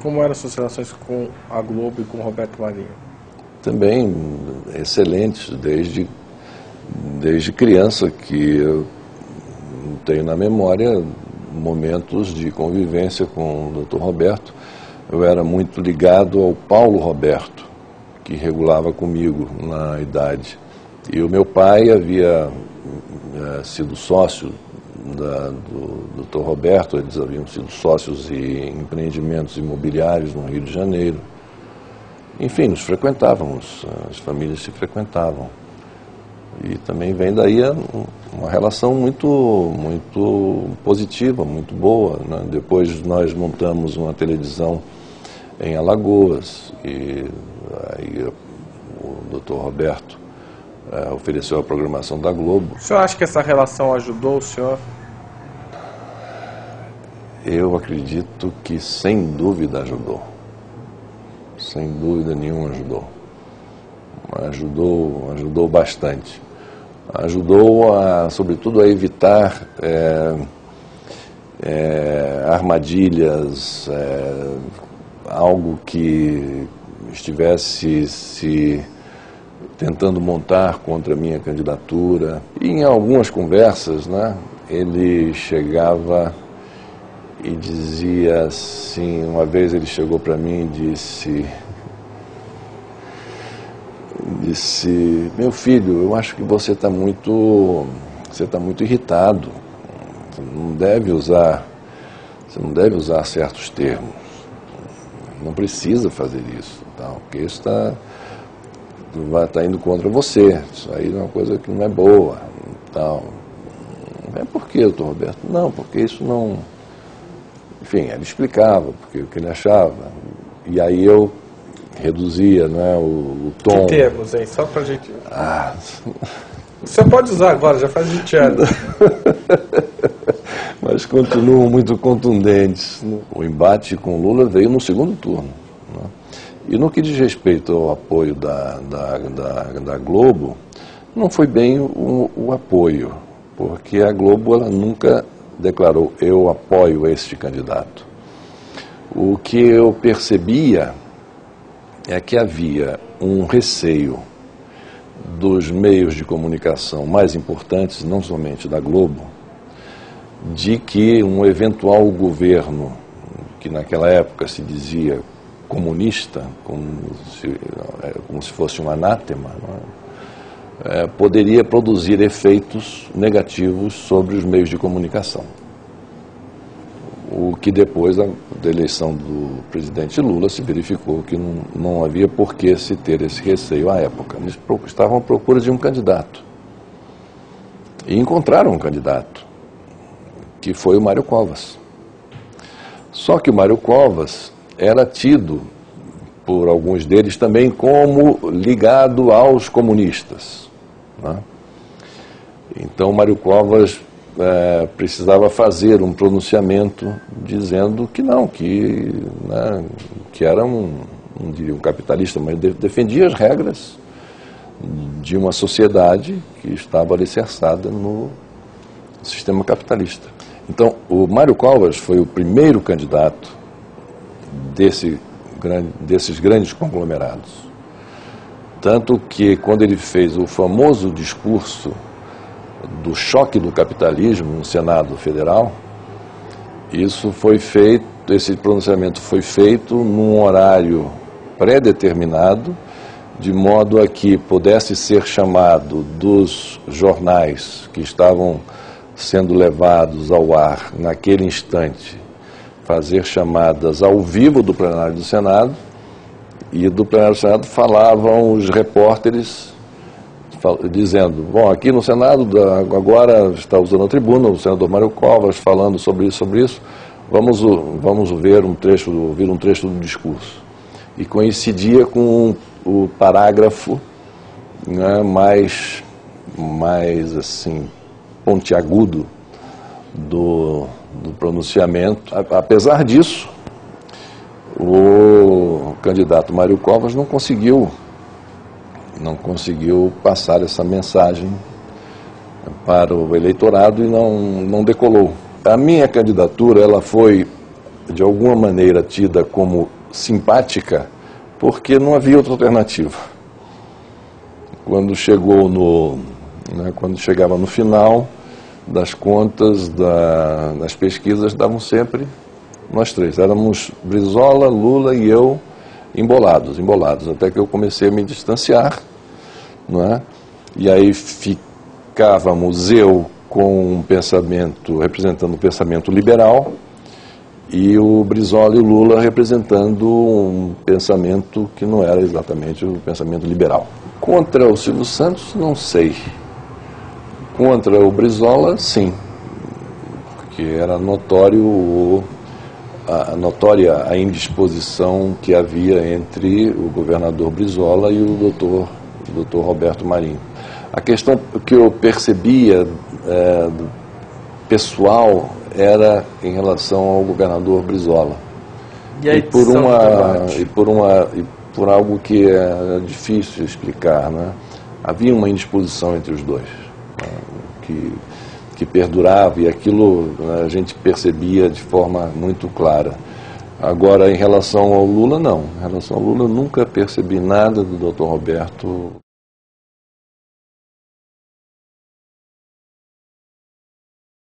como eram suas relações com a Globo e com o Roberto Marinho? Também excelentes, desde criança, que eu tenho na memória momentos de convivência com o Dr. Roberto. Eu era muito ligado ao Paulo Roberto, que regulava comigo na idade. E o meu pai havia sido sócio do Dr. Roberto, eles haviam sido sócios em empreendimentos imobiliários no Rio de Janeiro. Enfim, nos frequentávamos, as famílias se frequentavam. E também vem daí uma relação muito positiva, muito boa, né? Depois nós montamos uma televisão em Alagoas e aí o Dr. Roberto ofereceu a programação da Globo. O senhor acha que essa relação ajudou o senhor? Eu acredito que sem dúvida ajudou. Sem dúvida nenhuma ajudou. Ajudou bastante. Ajudou, sobretudo, a evitar armadilhas, algo que estivesse se tentando montar contra a minha candidatura. E em algumas conversas, né, ele chegava e dizia assim, uma vez ele chegou para mim e disse, meu filho, eu acho que você está muito irritado, você não deve usar certos termos, não precisa fazer isso, porque isso está indo contra você, isso aí é uma coisa que não é boa, tal. É por quê, doutor Roberto? Não, porque isso não... Enfim, ele explicava porque, o que ele achava, e aí eu reduzia, né, o tom. Que termos, hein? Só pra gente... Você pode usar agora, já faz 20 anos. Mas continuam muito contundentes. O embate com Lula veio no segundo turno, né? E no que diz respeito ao apoio da Globo, não foi bem o apoio, porque a Globo ela nunca declarou, eu apoio este candidato. O que eu percebia é que havia um receio dos meios de comunicação mais importantes, não somente da Globo, de que um eventual governo, que naquela época se dizia comunista, como se fosse um anátema, poderia produzir efeitos negativos sobre os meios de comunicação. O que depois da eleição do presidente Lula se verificou que não havia por que se ter esse receio à época. Eles estavam à procura de um candidato. E encontraram um candidato, que foi o Mário Covas. Só que o Mário Covas era tido, por alguns deles também, como ligado aos comunistas, né? Então, Mário Covas precisava fazer um pronunciamento dizendo que não, que era um capitalista, mas defendia as regras de uma sociedade que estava alicerçada no sistema capitalista. Então, o Mário Covas foi o primeiro candidato desses grandes conglomerados. Tanto que, quando ele fez o famoso discurso do choque do capitalismo no Senado Federal, esse pronunciamento foi feito num horário pré-determinado, de modo a que pudesse ser chamado dos jornais que estavam sendo levados ao ar naquele instante, fazer chamadas ao vivo do plenário do Senado, e do plenário do Senado falavam os repórteres dizendo, bom, aqui no Senado agora está usando a tribuna o senador Mário Covas falando sobre isso, vamos ouvir um trecho do discurso. E coincidia com o parágrafo, né, mais assim, pontiagudo do pronunciamento. Apesar disso, o candidato Mário Covas não conseguiu passar essa mensagem para o eleitorado e não decolou. A minha candidatura ela foi, de alguma maneira, tida como simpática, porque não havia outra alternativa. Quando chegava no final das contas das pesquisas, davam sempre nós três. Éramos Brizola, Lula e eu embolados, até que eu comecei a me distanciar, não é? E aí ficávamos eu com um pensamento, representando um pensamento liberal, e o Brizola e o Lula representando um pensamento que não era exatamente o pensamento liberal. Contra o Silvio Santos, não sei. Contra o Brizola, sim, porque era notória a indisposição que havia entre o governador Brizola e o doutor Roberto Marinho. A questão que eu percebia pessoal era em relação ao governador Brizola. E por algo que é difícil explicar, né? Havia uma indisposição entre os dois, né? que perdurava, e aquilo, né, a gente percebia de forma muito clara. Agora, em relação ao Lula, não. Em relação ao Lula, eu nunca percebi nada do Dr. Roberto